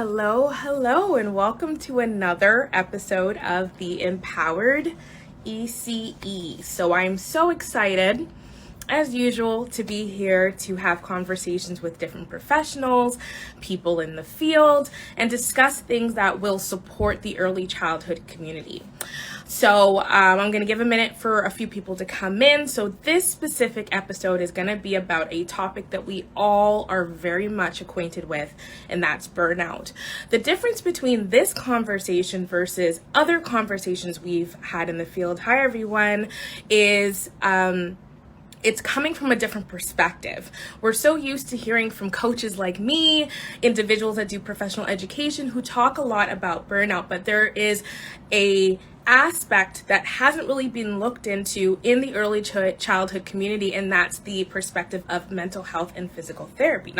Hello, and welcome to another episode of the Empowered ECE. So I'm so excited, as usual, to be here to have conversations with different professionals, people in the field, and discuss things that will support the early childhood community. So I'm going to give a minute for a few people to come in. So this specific episode is going to be about a topic that we all are very much acquainted with, and that's burnout. The difference between this conversation versus other conversations we've had in the field, hi everyone, is it's coming from a different perspective. We're so used to hearing from coaches like me, individuals that do professional education who talk a lot about burnout, but there is a aspect that hasn't really been looked into in the early childhood community, and that's the perspective of mental health and psychotherapy,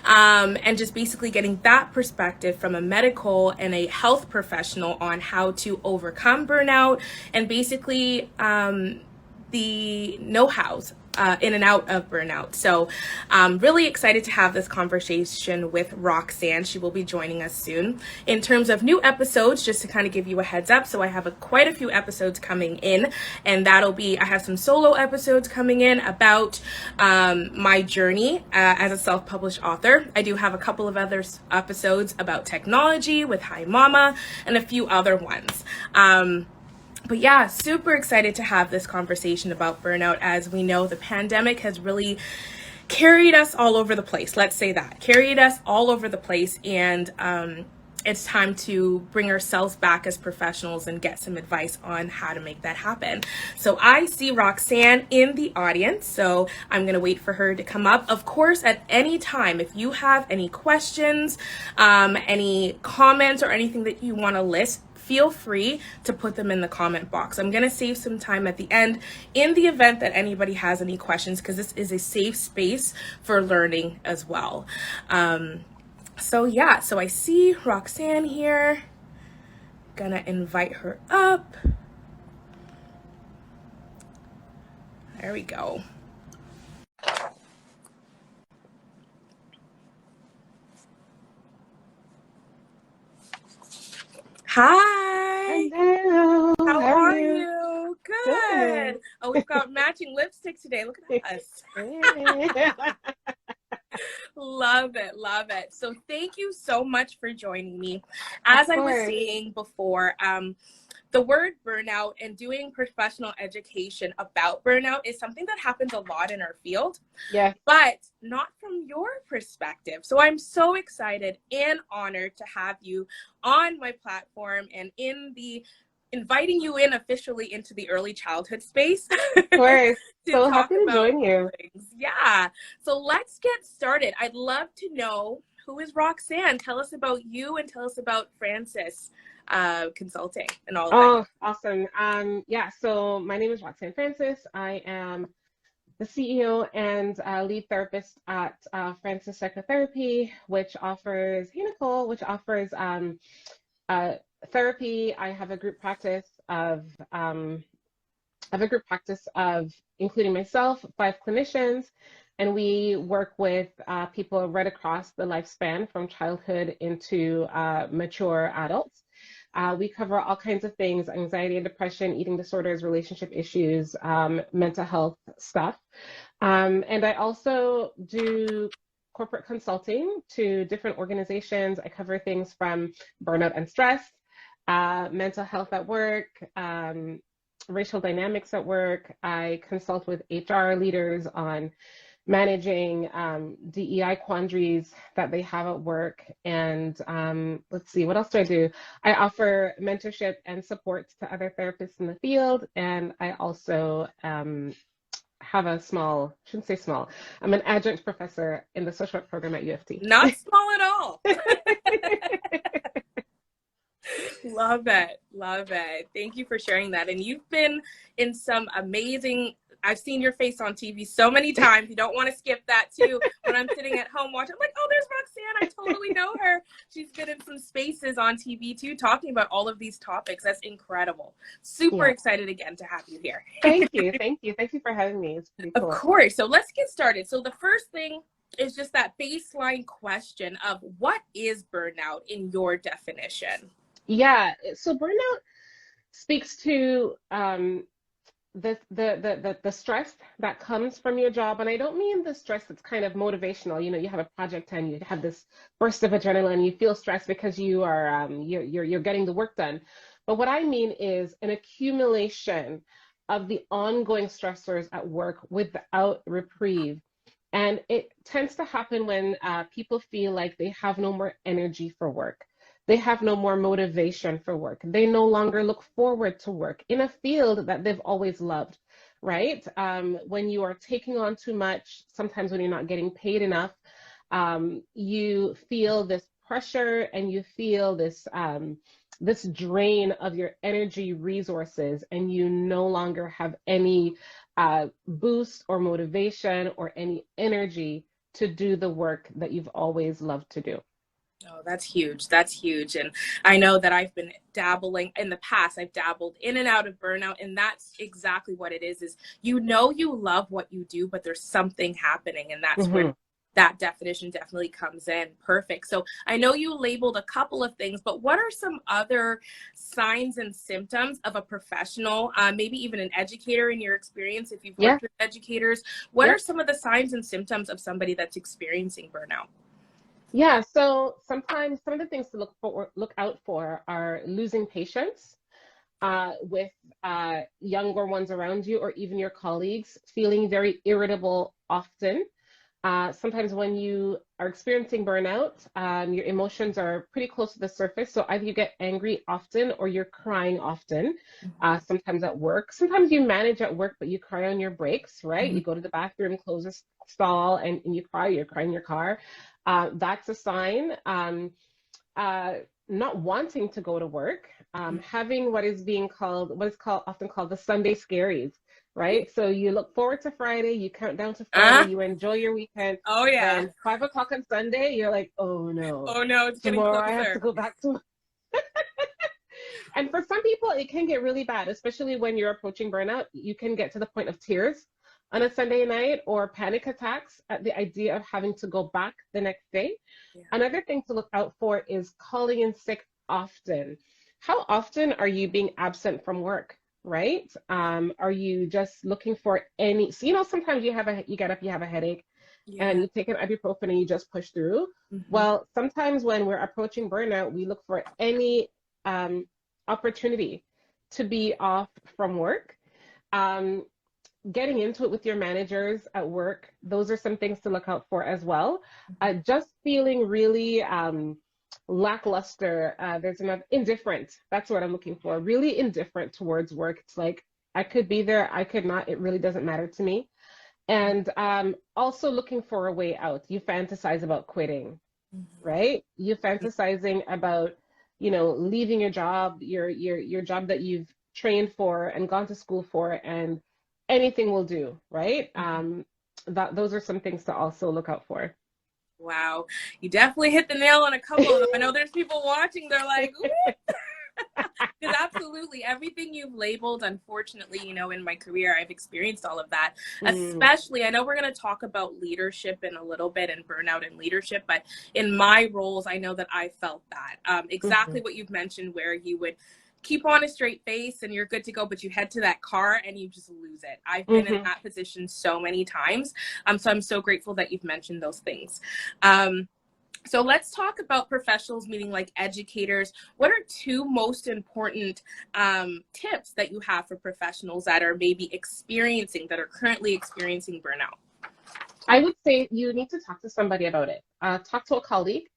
and just basically getting that perspective from a medical and a health professional on how to overcome burnout and basically the know-hows in and out of burnout. So I'm really excited to have this conversation with Roxanne. She will be joining us soon. In terms of new episodes, just to kind of give you a heads up, so I have quite a few episodes coming in, and I have some solo episodes coming in about my journey as a self-published author. I do have a couple of other episodes about technology with Hi Mama and a few other ones. But yeah, super excited to have this conversation about burnout. As we know, the pandemic has really carried us all over the place. Let's say that. Carried us all over the place. And it's time to bring ourselves back as professionals and get some advice on how to make that happen. So I see Roxanne in the audience. So I'm going to wait for her to come up. Of course, at any time, if you have any questions, any comments or anything that you want to list, feel free to put them in the comment box. I'm going to save some time at the end in the event that anybody has any questions, because this is a safe space for learning as well. So I see Roxanne here. Gonna invite her up. There we go. Hi. Hello. How are you? Good. Oh, we've got matching lipstick today. Look at us. Love it. So thank you so much for joining me. As I was saying before, the word burnout and doing professional education about burnout is something that happens a lot in our field. Yeah. But not from your perspective. So I'm so excited and honored to have you on my platform and inviting you in officially into the early childhood space. Of course. So happy to join you. Yeah. So let's get started. I'd love to know, who is Roxanne? Tell us about you and tell us about Francis Consulting and all that. Oh, awesome. So my name is Roxanne Francis. I am the CEO and lead therapist at Francis Psychotherapy, which offers therapy. I have a group practice of including myself, 5 clinicians, and we work with people right across the lifespan from childhood into mature adults. We cover all kinds of things: anxiety and depression, eating disorders, relationship issues, mental health stuff. And I also do corporate consulting to different organizations. I cover things from burnout and stress, mental health at work, racial dynamics at work. I consult with HR leaders on managing DEI quandaries that they have at work. And let's see, what else do I do? I offer mentorship and support to other therapists in the field. And I also have I'm an adjunct professor in the social work program at UFT. Not small at all. Love it. Thank you for sharing that. And you've been in some amazing, I've seen your face on TV so many times. You don't want to skip that too. When I'm sitting at home watching, I'm like, oh, there's Roxanne. I totally know her. She's been in some spaces on TV too, talking about all of these topics. That's incredible. Super excited again to have you here. Thank you for having me. It's pretty cool. Of course. So let's get started. So the first thing is just that baseline question of what is burnout in your definition? Yeah, so burnout speaks to the stress that comes from your job. And I don't mean the stress that's kind of motivational. You know, you have a project and you have this burst of adrenaline, you feel stressed because you are you're getting the work done. But what I mean is an accumulation of the ongoing stressors at work without reprieve. And it tends to happen when people feel like they have no more energy for work. They have no more motivation for work. They no longer look forward to work in a field that they've always loved, right? When you are taking on too much, sometimes when you're not getting paid enough, you feel this pressure and you feel this drain of your energy resources, and you no longer have any boost or motivation or any energy to do the work that you've always loved to do. Oh, that's huge. That's huge. And I know that I've been dabbling in the past. I've dabbled in and out of burnout, and that's exactly what it is you know you love what you do, but there's something happening, and that's where Mm-hmm. that definition definitely comes in. Perfect. So I know you labeled a couple of things, but what are some other signs and symptoms of a professional, maybe even an educator in your experience, if you've Yeah. worked with educators? What are Yep. some of the signs and symptoms of somebody that's experiencing burnout? Yeah, so sometimes some of the things to look out for are losing patience with younger ones around you or even your colleagues, feeling very irritable often. Sometimes when you are experiencing burnout, your emotions are pretty close to the surface. So either you get angry often or you're crying often, sometimes at work. Sometimes you manage at work, but you cry on your breaks, right? Mhm. You go to the bathroom, close a stall, and you cry. You're crying in your car. That's a sign. Uh, Not wanting to go to work, having what is called often called the Sunday scaries, right? So you look forward to Friday, you count down to Friday, Ah, you enjoy your weekend. oh yeah. Then 5 o'clock on Sunday, you're like, oh no, Oh no, it's getting tomorrow I have to closer. go back to. And for some people, it can get really bad, especially when you're approaching burnout. You can get to the point of tears on a Sunday night or panic attacks at the idea of having to go back the next day. Yeah. Another thing to look out for is calling in sick often. How often are you being absent from work, right? Are you just looking for any, so, sometimes you get up, you have a headache and Yeah. you take an ibuprofen and you just push through. Hmm. Well, sometimes when we're approaching burnout, we look for any um, opportunity to be off from work. Um, Getting into it with your managers at work, those are some things to look out for as well. Just feeling really lackluster. There's enough indifferent. That's what I'm looking for. Really indifferent towards work. It's like I could be there, I could not. It really doesn't matter to me. And also looking for a way out. You fantasize about quitting, right? You fantasizing about, leaving your job, your job that you've trained for and gone to school for, and anything will do, right? That those are some things to also look out for. Wow. You definitely hit the nail on a couple of them. I know there's people watching, they're like, because absolutely everything you've labeled, unfortunately, in my career, I've experienced all of that. Mm, Especially, I know we're going to talk about leadership in a little bit and burnout and leadership, but in my roles, I know that I felt that. Exactly mhm, what you've mentioned, where you would keep on a straight face and you're good to go, but you head to that car and you just lose it. I've been in mhm. that position so many times. So I'm so grateful that you've mentioned those things. So let's talk about professionals, meaning like educators. What are two most important tips that you have for professionals that are maybe that are currently experiencing burnout? I would say you need to talk to somebody about it. Talk to a colleague,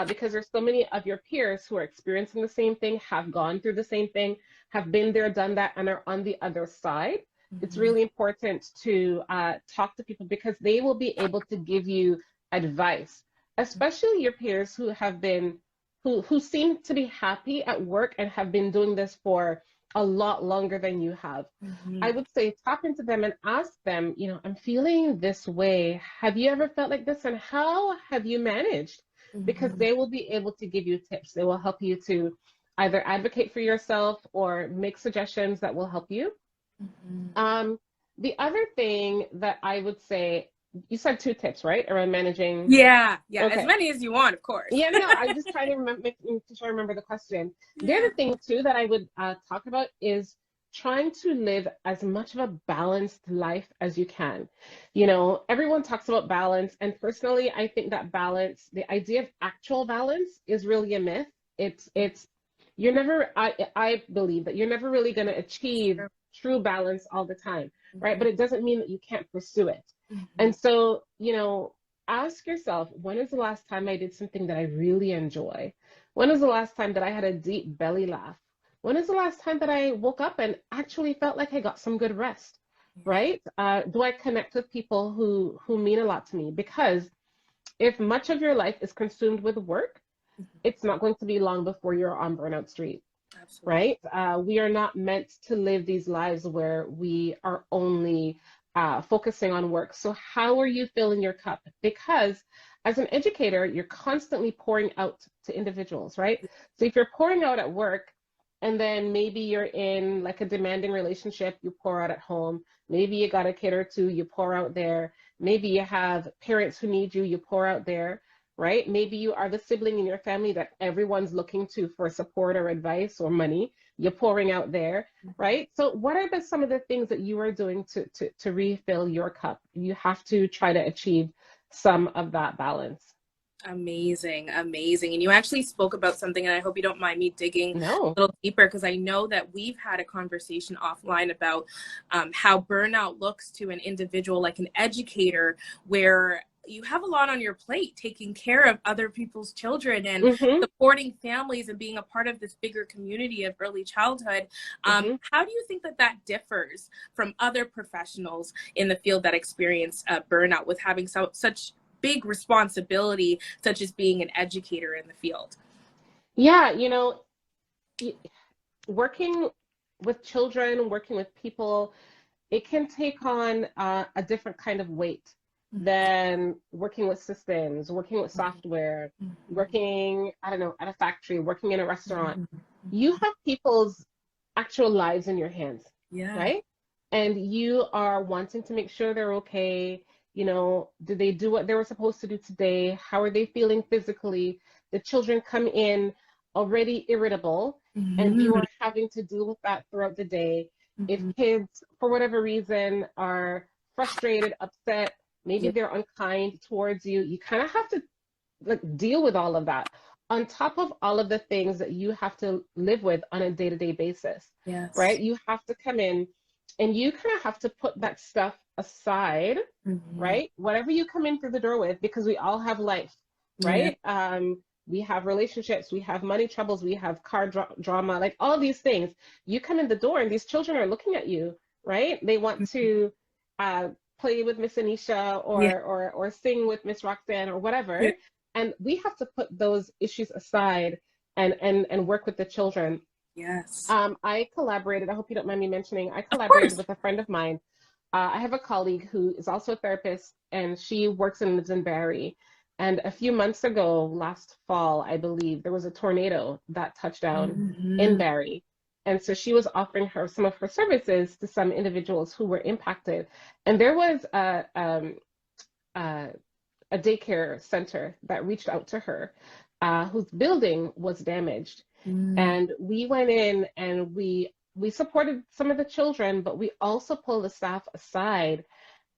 because there's so many of your peers who are experiencing the same thing, have gone through the same thing, have been there, done that, and are on the other side. It's Mm-hmm. really important to talk to people because they will be able to give you advice, especially your peers who seem to be happy at work and have been doing this for a lot longer than you have. I Mm-hmm. would say tap into them and ask them, I'm feeling this way. Have you ever felt like this? And how have you managed? Because Mm-hmm. they will be able to give you tips. They will help you to either advocate for yourself or make suggestions that will help you. Mm-hmm. Um, the other thing that I would say you said two tips, right? Around managing. Yeah, yeah, as Okay. many as you want, of course. Yeah, no, I'm just trying to remember, making sure I remember the question. The Yeah. other thing too that I would talk about is trying to live as much of a balanced life as you can. You know, everyone talks about balance, and personally, I think that balance, the idea of actual balance, is really a myth. It's you're never. I believe that you're never really going to achieve true balance all the time, right? But Mhm, it doesn't mean that you can't pursue it. mhm, And so, you know, ask yourself, when is the last time I did something that I really enjoy? When is the last time that I had a deep belly laugh? When is the last time that I woke up and actually felt like I got some good rest? yeah. Right? Do I connect with people who mean a lot to me? Because if much of your life is consumed with work, Mhm, it's not going to be long before you're on burnout street, absolutely. right? We are not meant to live these lives where we are only focusing on work. So, how are you filling your cup? Because as an educator, you're constantly pouring out to individuals, right? So, if you're pouring out at work, and then maybe you're in like a demanding relationship, you pour out at home. Maybe you got a kid or two, you pour out there. Maybe you have parents who need you, you pour out there, right? Maybe you are the sibling in your family that everyone's looking to for support or advice or money. You're pouring out there, Mhm. right? So what are some of the things that you are doing to refill your cup? You have to try to achieve some of that balance. Amazing, amazing. And you actually spoke about something, and I hope you don't mind me digging No. a little deeper because I know that we've had a conversation offline about how burnout looks to an individual, like an educator, where you have a lot on your plate taking care of other people's children and Mm-hmm. supporting families and being a part of this bigger community of early childhood. Mm-hmm. How do you think that that differs from other professionals in the field that experience burnout with having such big responsibility, such as being an educator in the field? Yeah, y- working with children, working with people, it can take on a different kind of weight than working with systems, working with software, working, I don't know, at a factory, working in a restaurant. You have people's actual lives in your hands, Yeah. right? And you are wanting to make sure they're okay. You know, did they do what they were supposed to do today? How are they feeling physically? The children come in already irritable, and you Mhm. are having to deal with that throughout the day. If Mhm. kids, for whatever reason, are frustrated, upset, maybe Yeah. they're unkind towards you, you kind of have to like deal with all of that on top of all of the things that you have to live with on a day-to-day basis, Yes. right? You have to come in and you kind of have to put that stuff aside, Mhm. right? Whatever you come in through the door with, because we all have life, Yeah. right? We have relationships, we have money troubles, we have drama, like all these things. You come in the door and these children are looking at you, right? They want to uh, play with Miss Anisha Yeah. or sing with Miss Roxanne or Yeah. whatever, and we have to put those issues aside and work with the children. Yes. I collaborated, I hope you don't mind me mentioning, I Of collaborated course. with a friend of mine. I have a colleague who is also a therapist, and she works and lives in Barrie. And a few months ago, last fall, I believe, there was a tornado that touched down in Mhm. Barrie. And so she was offering her some of her services to some individuals who were impacted. And there was a, a daycare center that reached out to her, whose building was damaged. Mm. And we went in and we supported some of the children, but we also pulled the staff aside,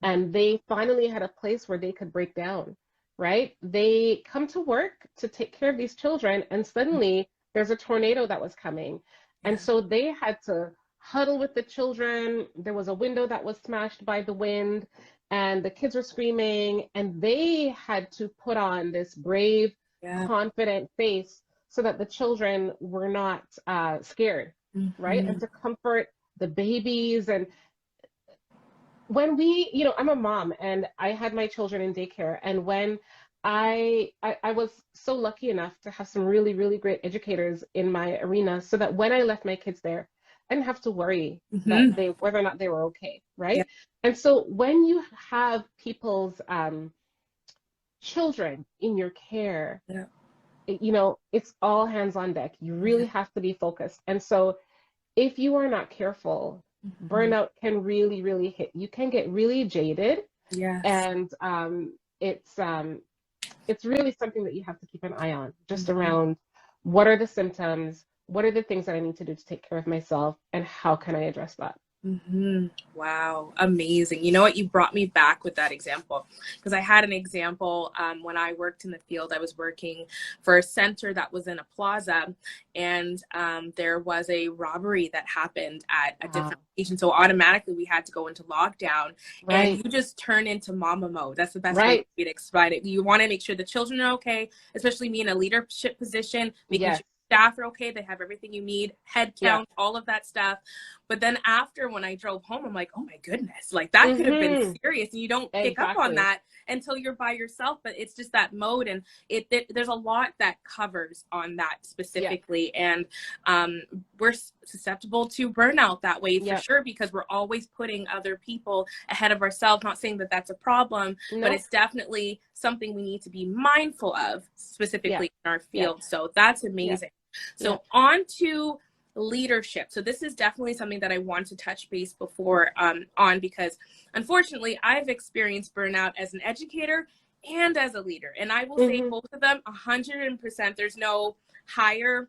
and they finally had a place where they could break down, right? They come to work to take care of these children, and suddenly there's a tornado that was coming. And Yeah. so they had to huddle with the children. There was a window that was smashed by the wind, and the kids were screaming, and they had to put on this brave, Yeah. confident face so that the children were not scared, right? And Mhm. to comfort the babies. And when I'm a mom and I had my children in daycare, and when I was so lucky enough to have some really, really great educators in my arena, so that when I left my kids there, I didn't have to worry that Mhm. they whether or not they were okay, Yeah. right? And so when you have people's children in your care, Yeah. it's all hands on deck. You Yeah. really have to be focused. And so if you are not careful, Mhm. burnout can really, really hit. You can get really jaded, Yes. And it's it's really something that you have to keep an eye on, just Mhm. around what are the symptoms, what are the things that I need to do to take care of myself, and how can I address that? Wow, amazing. You know what? You brought me back with that example because I had an example when I worked in the field. I was working for a center that was in a plaza, and there was a robbery that happened at a different Wow. location. So automatically we had to go into lockdown, and Right, you just turn into mama mode. That's the best way for right. me to explain it. You want to make sure the children are okay, especially me in a leadership position, making Yes. sure staff are okay, they have everything you need, head Yeah. count, all of that stuff. But then after, when I drove home, I'm like, oh my goodness, like that could have been Mm-hmm. serious. And you don't pick up on Exactly. that until you're by yourself. But it's just that mode, and there's a lot that covers on that Yeah. specifically. And um, we're susceptible to burnout that way for Yeah. sure, because we're always putting other people ahead of ourselves. Not saying that that's a problem, but No. it's definitely something we need to be mindful of, Yeah. specifically in our Yeah. field. So that's Yeah. amazing. Yeah. So on to leadership. So this is definitely something that I want to touch base before on, because unfortunately I've experienced burnout as an educator and as a leader, and I will say Mm-hmm. both of them 100%. There's no higher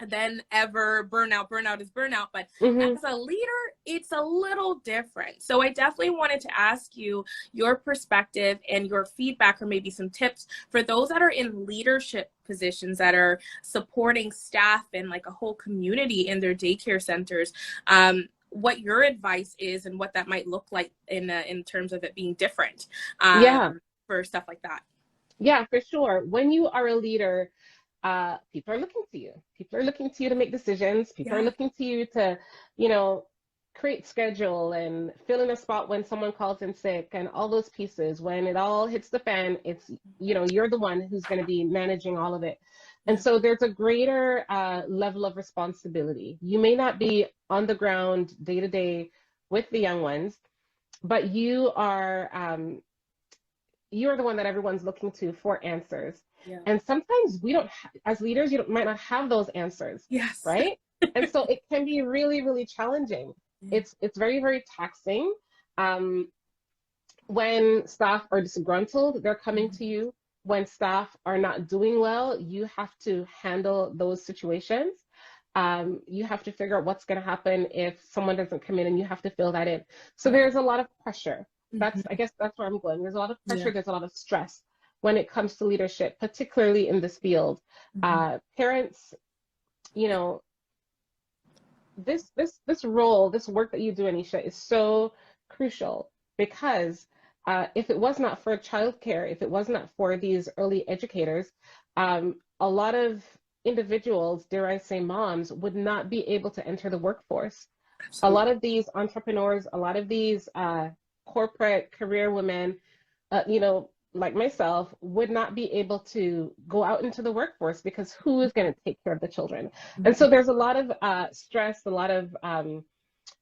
than ever burnout. Burnout is burnout, but Mm-hmm. as a leader, it's a little different. So I definitely wanted to ask you your perspective and your feedback, or maybe some tips for those that are in leadership positions that are supporting staff and like a whole community in their daycare centers. What your advice is and what that might look like in terms of it being different Yeah. for stuff like that. Yeah, for sure. When you are a leader, people are looking to you. People are looking to you to make decisions. People are Yeah. looking to you to, you know, create schedule and fill in a spot when someone calls in sick and all those pieces. When it all hits the fan, it's, you're the one who's going to be managing all of it. And Yeah. so there's a greater level of responsibility. You may not be on the ground day to day with the young ones, but you're the one that everyone's looking to for answers. Yeah. And sometimes we don't, as leaders, might not have those answers, Yes. right? And so it can be really, really challenging. Yeah. It's very, very taxing. Um, when staff are disgruntled, they're coming to you. When staff are not doing well, you have to handle those situations. You have to figure out what's going to happen if someone doesn't come in, and you have to fill that in. So Yeah. there's a lot of pressure. I Mhm. guess that's where I'm going. There's a lot of Yeah. pressure, there's a lot of stress when it comes to leadership, particularly in this field. Mhm. Parents, you know, this role, this work that you do, Anisha, is so crucial because if it was not for childcare, if it was not for these early educators, a lot of individuals, dare I say moms, would not be able to enter the workforce. A lot Absolutely. of these entrepreneurs, a lot of these corporate career women, like myself, would not be able to go out into the workforce because who is going to take care of the children? And so Mhm. there's a lot of stress, a lot of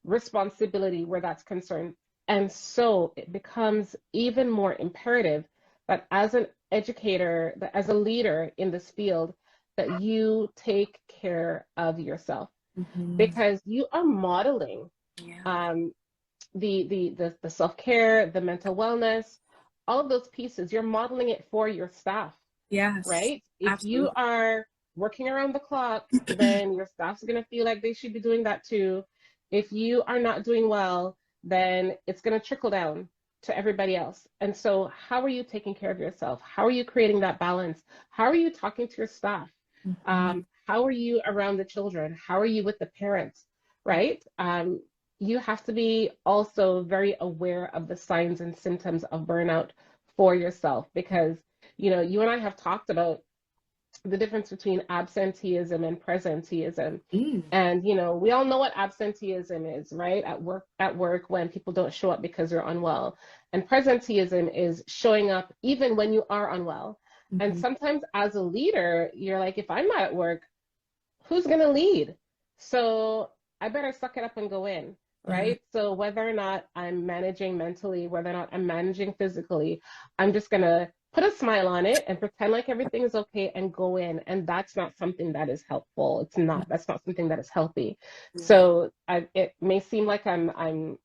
responsibility where that's concerned. And so it becomes even more imperative that as an educator, that as a leader in this field, that you take care of yourself Mhm. because you are modeling Yeah. um, the self-care, the mental wellness, all of those pieces. You're modeling it for your staff, Yes. right? If you Absolutely. are working around the clock, then your staff's going to feel like they should be doing that too. If you are not doing well, then it's going to trickle down to everybody else. And so, how are you taking care of yourself? How are you creating that balance? How are you talking to your staff? Mhm. How are you around the children? How are you with the parents? Right? You have to be also very aware of the signs and symptoms of burnout for yourself because you and I have talked about the difference between absenteeism and presenteeism. Mm. And we all know what absenteeism is, right? At work when people don't show up because they're unwell. And presenteeism is showing up even when you are unwell. And Mhm. sometimes as a leader, you're like, if I'm not at work, who's going to lead? So I better suck it up and go in, Yeah. right? So whether or not I'm managing mentally, whether or not I'm managing physically, I'm just going to put a smile on it and pretend like everything is okay and go in. And that's not something that is helpful. It's not. That's not something that is healthy. Yeah. So it may seem like I'm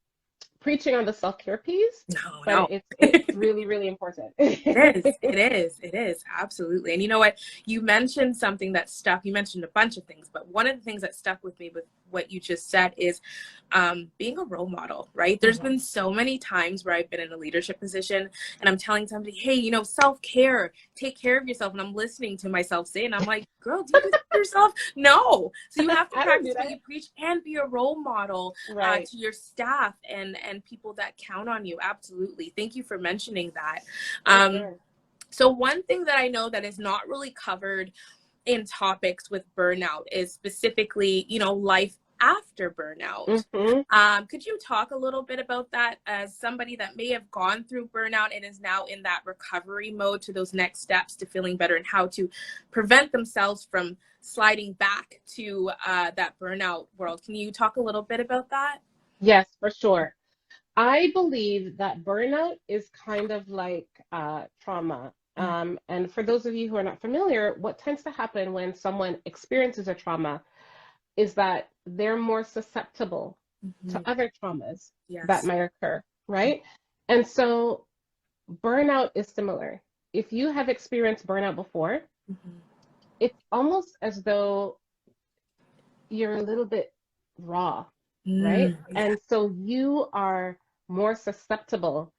preaching on the self-care piece, No, but no. it's really, really important. It is. It is. It is. Absolutely. And you know what? You mentioned something that stuck. You mentioned a bunch of things, but one of the things that stuck with me with what you just said is being a role model, right? There's Mhm. been so many times where I've been in a leadership position and I'm telling somebody, hey, you know, self-care, take care of yourself. And I'm listening to myself say, and I'm like, girl, do you do this for yourself? No. So you have to I don't do practice what that. you preach and be a role model Right. to your staff and people that count on you. Absolutely. Thank you for mentioning that. For Um, sure. so one thing that I know that is not really covered in topics with burnout is specifically, you know, life after burnout. Hmm. Could you talk a little bit about that as somebody that may have gone through burnout and is now in that recovery mode to those next steps to feeling better and how to prevent themselves from sliding back to that burnout world? Can you talk a little bit about that? Yes, for sure. I believe that burnout is kind of like trauma. And for those of you who are not familiar, what tends to happen when someone experiences a trauma is that they're more susceptible to Mm-hmm. other traumas that Yes. might occur, right? And so burnout is similar. If you have experienced burnout before, Mm-hmm. it's almost as though you're a little bit raw, right? Yeah. And so you are more susceptible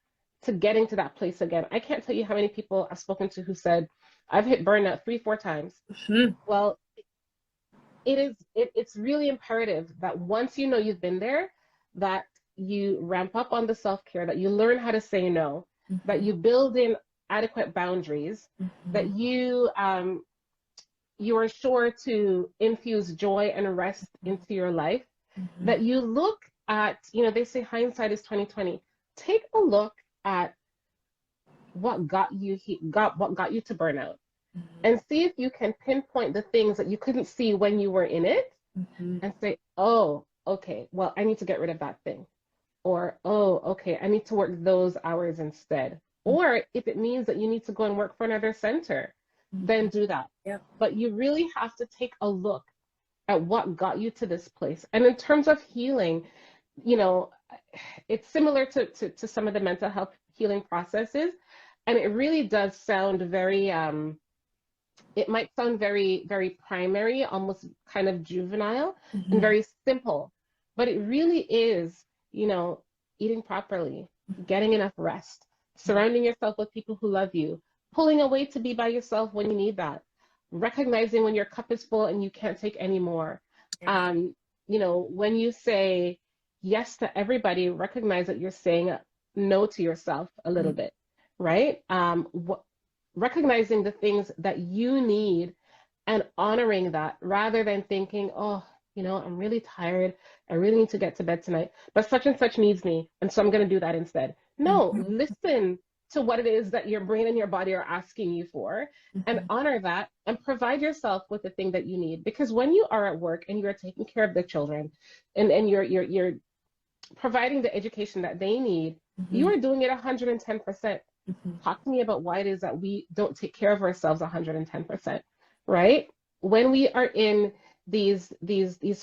to getting to that place again. I can't tell you how many people I've spoken to who said, I've hit burnout 3, 4 times. Mm-hmm. Well, it's really imperative that once you know you've been there, that you ramp up on the self-care, that you learn how to say no, that Mm-hmm. you build in adequate boundaries, that Mm-hmm. you are sure to infuse joy and rest into your life, Mm-hmm. that you look at, they say hindsight is 2020. Take a look at what got you to burnout Mm-hmm. and see if you can pinpoint the things that you couldn't see when you were in it Mm-hmm. and say, oh, okay, well, I need to get rid of that thing. Or, oh, okay, I need to work those hours instead. Or if it means that you need to go and work for another center, Mm-hmm. then do that. Yep. But you really have to take a look at what got you to this place. And in terms of healing, you know, it's similar to some of the mental health healing processes. And it really does sound very, it might sound very, very primary, almost kind of juvenile and Mm-hmm. very simple. But it really is, eating properly, getting enough rest, surrounding yourself with people who love you, pulling away to be by yourself when you need that, recognizing when your cup is full and you can't take any more. Yeah. Um, when you say yes to everybody, recognize that you're saying no to yourself a little bit, right? Recognizing the things that you need and honoring that rather than thinking, oh, I'm really tired. I really need to get to bed tonight, but such and such needs me. And so I'm going to do that instead. No, Mm-hmm. listen to what it is that your brain and your body are asking you for and Mm-hmm. honor that and provide yourself with the thing that you need. Because when you are at work and you are taking care of the children and you're providing the education that they need, you Mm-hmm. are doing it 110%. Mm-hmm. Talk to me about why it is that we don't take care of ourselves 110%, right? When we are in these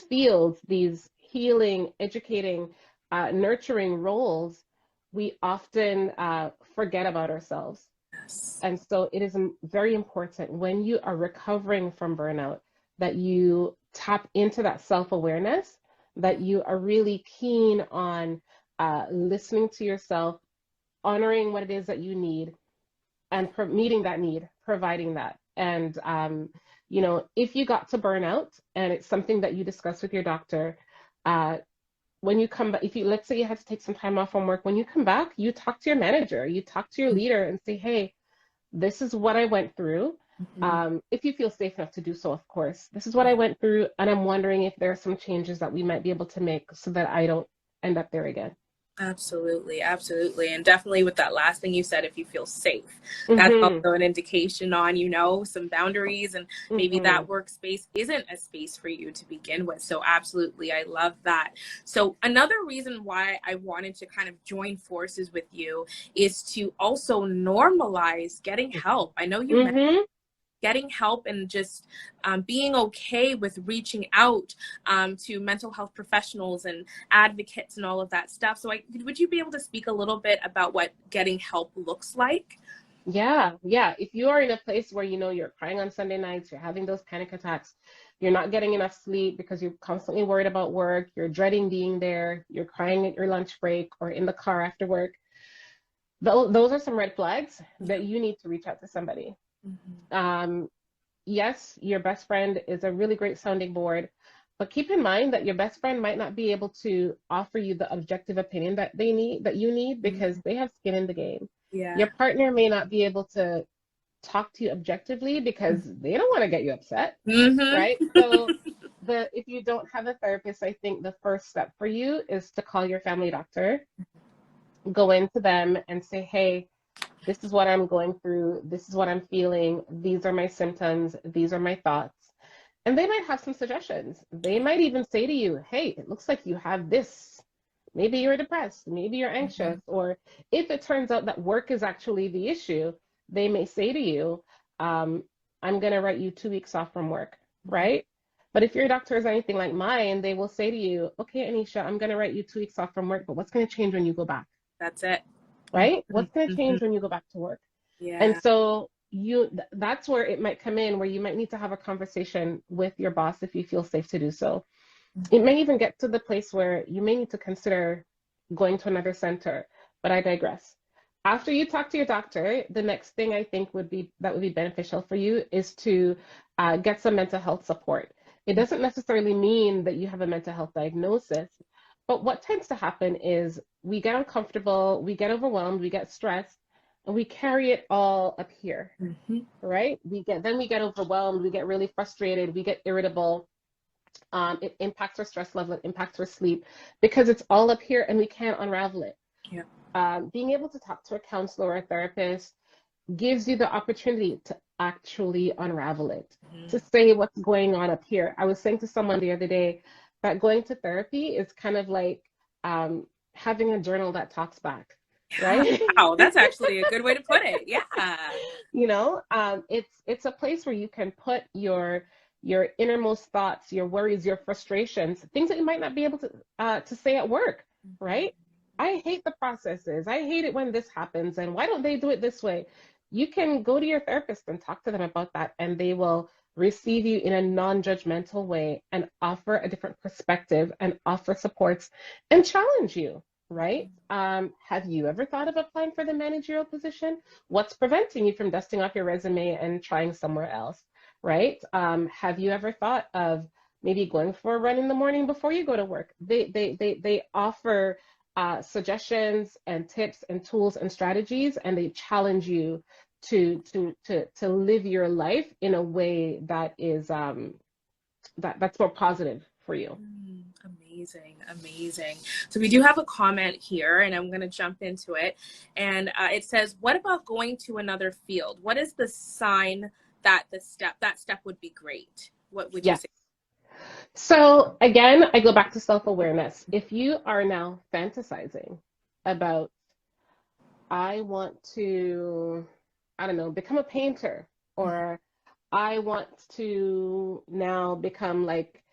fields, these healing, educating, nurturing roles, we often forget about ourselves. Yes. And so it is very important when you are recovering from burnout that you tap into that self-awareness, that you are really keen on listening to yourself, honoring what it is that you need, and meeting that need, providing that. And, if you got to burnout and it's something that you discuss with your doctor, uh, when you come back, let's say you had to take some time off from work, when you come back, you talk to your manager, you talk to your leader and say, hey, this is what I went through. Mm-hmm. If you feel safe enough to do so, of course. This is what I went through, and I'm wondering if there are some changes that we might be able to make so that I don't end up there again. Absolutely, absolutely. And definitely with that last thing you said, if you feel safe, that's Mm-hmm. also an indication on, you know, some boundaries and maybe Mm-hmm. that workspace isn't a space for you to begin with. So absolutely, I love that. So another reason why I wanted to kind of join forces with you is to also normalize getting help. I know you mentioned Mm-hmm. getting help and just being okay with reaching out to mental health professionals and advocates and all of that stuff. So would you be able to speak a little bit about what getting help looks like? Yeah, yeah. If you are in a place where you know you're crying on Sunday nights, you're having those panic attacks, you're not getting enough sleep because you're constantly worried about work, you're dreading being there, you're crying at your lunch break or in the car after work, those are some red flags Yeah. that you need to reach out to somebody. Mm-hmm. Yes, your best friend is a really great sounding board, but keep in mind that your best friend might not be able to offer you the objective opinion that you need, because they have skin in the game. Yeah. Your partner may not be able to talk to you objectively because they don't want to get you upset, Mm-hmm. right? So if you don't have a therapist, I think the first step for you is to call your family doctor, go into them and say, hey, this is what I'm going through. This is what I'm feeling. These are my symptoms. These are my thoughts. And they might have some suggestions. They might even say to you, hey, it looks like you have this. Maybe you're depressed. Maybe you're Mm-hmm. anxious. Or if it turns out that work is actually the issue, they may say to you, I'm going to write you 2 weeks off from work, right? But if your doctor is anything like mine, they will say to you, okay, Anisha, I'm going to write you 2 weeks off from work, but what's going to change when you go back? That's it. Right? Mm-hmm. What's going to Mm-hmm. change when you go back to work? And Yeah. so that's where it might come in, where you might need to have a conversation with your boss if you feel safe to do so. It may even get to the place where you may need to consider going to another center, but I digress. After you talk to your doctor, the next thing I think would be beneficial for you is to get some mental health support. It doesn't necessarily mean that you have a mental health diagnosis, but what tends to happen is we get uncomfortable, we get overwhelmed, we get stressed, and we carry it all up here, Mm-hmm. right? We get overwhelmed, we get really frustrated, we get irritable. It impacts our stress level, it impacts our sleep because it's all up here and we can't unravel it. Yeah. Being able to talk to a counselor or a therapist gives you the opportunity to actually unravel it, Mm-hmm. to say what's going on up here. I was saying to someone the other day that going to therapy is kind of like having a journal that talks back, Yeah. right? Wow. That's actually a good way to put it. Yeah. It's a place where you can put your innermost thoughts, your worries, your frustrations, things that you might not be able to say at work, Mm-hmm. right? I hate the processes. I hate it when this happens, and why don't they do it this way? You can go to your therapist and talk to them about that, and they will receive you in a non-judgmental way and offer a different perspective and offer supports and challenge you, right? Have you ever thought of applying for the managerial position? What's preventing you from dusting off your resume and trying somewhere else, right? Have you ever thought of maybe going for a run in the morning before you go to work? They offer suggestions and tips and tools and strategies, and they challenge you to live your life in a way that is that's more positive for you. Amazing, amazing. So we do have a comment here, and I'm going to jump into it. And it says, "What about going to another field? What is the sign that that step would be great? What would you Yes. say?" So again, I go back to self-awareness. If you are now fantasizing about, I want to, I don't know, become a painter, or I want to now become like,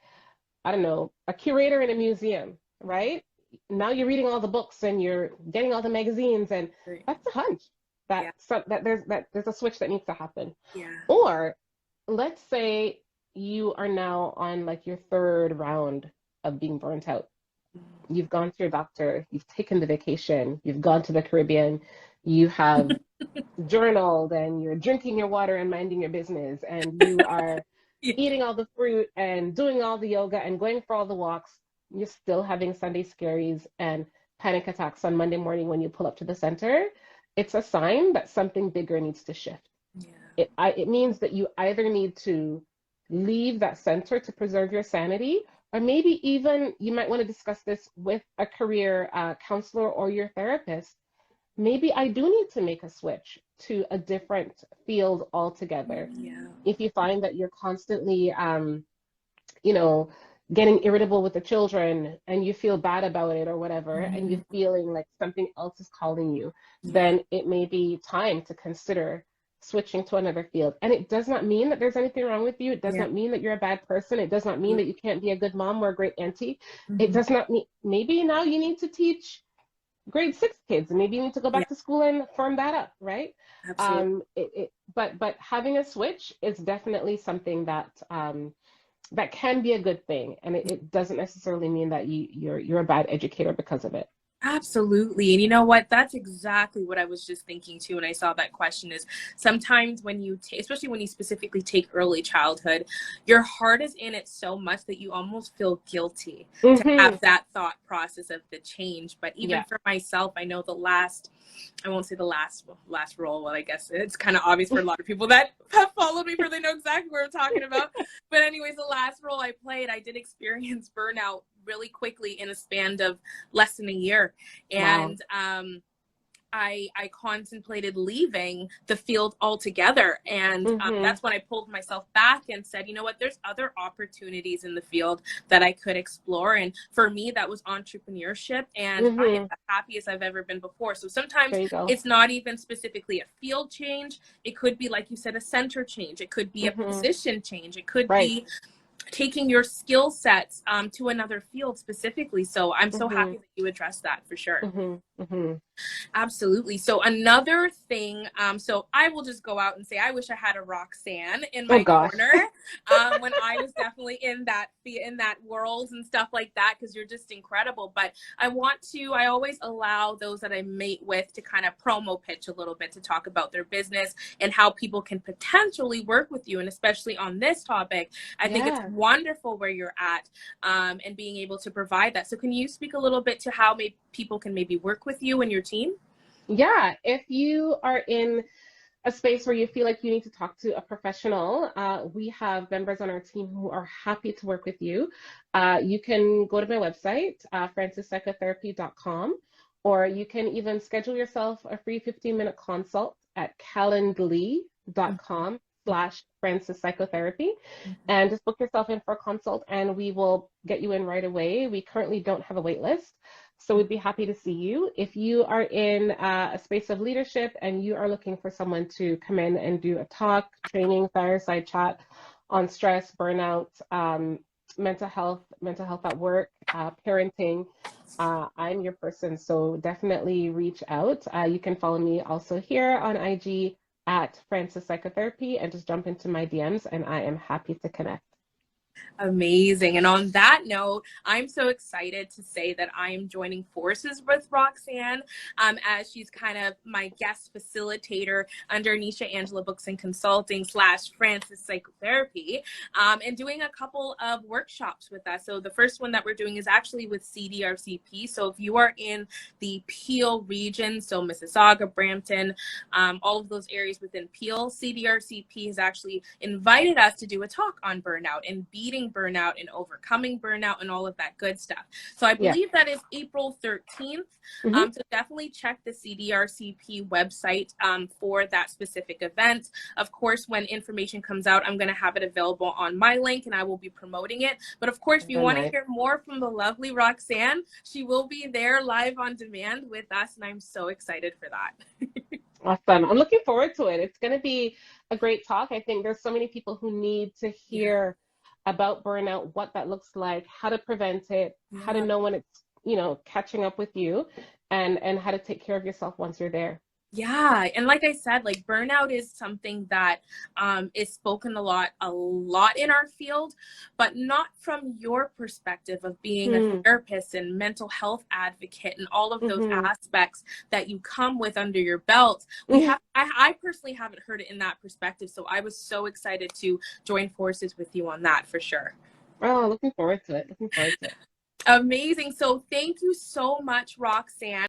I don't know, a curator in a museum, right? Now you're reading all the books and you're getting all the magazines, and Great. that's a hunch Yeah, that there's a switch that needs to happen. yeah. Or let's say you are now on like your third round of being burnt out. You've gone to your doctor, you've taken the vacation, you've gone to the Caribbean, you have journaled, and you're drinking your water and minding your business, and you are Yeah. eating all the fruit and doing all the yoga and going for all the walks. You're still having Sunday scaries and panic attacks on Monday morning when you pull up to the center. It's a sign that something bigger needs to shift. Yeah. It means that you either need to leave that center to preserve your sanity, or maybe even you might want to discuss this with a career counselor or your therapist. Maybe I do need to make a switch to a different field altogether. Yeah. If you find that you're constantly, you know, getting irritable with the children and you feel bad about it or whatever, and you're feeling like something else is calling you, Yeah. then it may be time to consider switching to another field. And it does not mean that there's anything wrong with you. It does Yeah. not mean that you're a bad person. It does not mean that you can't be a good mom or a great auntie. It Mhm. does not mean, maybe now you need to teach grade 6 kids, and maybe you need to go Yeah, back to school and firm that up, right? absolutely. But having a switch is definitely something that that can be a good thing, and it doesn't necessarily mean that you're a bad educator because of it. Absolutely. And you know what? That's exactly what I was just thinking too when I saw that question is sometimes when you take, especially when you specifically take early childhood, your heart is in it so much that you almost feel guilty to Hmm. have that thought process of the change. But even Yeah. for myself, I know I won't say the last role. Well, I guess it's kind of obvious for a lot of people that have followed me for they know exactly what I'm talking about. But anyways, the last role I played, I did experience burnout really quickly in a span of less than a year. Wow. And I contemplated leaving the field altogether. And Hmm. that's when I pulled myself back and said, you know what, there's other opportunities in the field that I could explore. And for me, that was entrepreneurship. And I am Hmm. the happiest I've ever been before. So sometimes There you go. it's not even specifically a field change. It could be, like you said, a center change. It could be a Hmm. position change. It could Right. be taking your skill sets to another field specifically. So I'm so Hmm. happy that you addressed that for sure. Hmm. Hmm. Absolutely. So another thing, so I will just go out and say I wish I had a Roxanne in Oh my gosh. corner when I was definitely in that world and stuff like that, because you're just incredible. But I always allow those that I mate with to kind of promo pitch a little bit to talk about their business and how people can potentially work with you. And especially on this topic, I think it's Yeah. wonderful where you're at and being able to provide that. So can you speak a little bit to how people can maybe work with you and your team? Yeah. If you are in a space where you feel like you need to talk to a professional, we have members on our team who are happy to work with you. You can go to my website, francispsychotherapy.com, or you can even schedule yourself a free 15-minute consult at calendly.com/francispsychotherapy, and just book yourself in for a consult and we will get you in right away. We currently don't have a wait list, so we'd be happy to see you. If you are in a space of leadership and you are looking for someone to come in and do a talk, training, fireside chat on stress, burnout, mental health at work, parenting, I'm your person. So definitely reach out. You can follow me also here on IG at Francis Psychotherapy and just jump into my DMs and I am happy to connect. Amazing. And on that note, I'm so excited to say that I am joining forces with Roxanne as she's kind of my guest facilitator under Nisha Angela Books and Consulting / Francis Psychotherapy and doing a couple of workshops with us. So the first one that we're doing is actually with CDRCP. So if you are in the Peel region, so Mississauga, Brampton, all of those areas within Peel, CDRCP has actually invited us to do a talk on burnout and beating burnout and overcoming burnout and all of that good stuff. So I Yeah. believe that is April 13th. Hmm. So definitely check the CDRCP website for that specific event. Of course, when information comes out, I'm going to have it available on my link and I will be promoting it. But of course, if you Oh, want to nice. hear more from the lovely Roxanne, she will be there live on demand with us. And I'm so excited for that. Awesome. I'm looking forward to it. It's going to be a great talk. I think there's so many people who need to Yeah. hear about burnout, what that looks like, how to prevent it, how to Yeah. know when it's, catching up with you, and how to take care of yourself once you're there. Yeah, and like I said, like burnout is something that is spoken a lot in our field, but not from your perspective of being a Hmm. therapist and mental health advocate and all of those Hmm. aspects that you come with under your belt. We Hmm. have, I personally haven't heard it in that perspective, so I was so excited to join forces with you on that for sure. Oh, looking forward to it. Looking forward to it. Amazing. So thank you so much, Roxanne.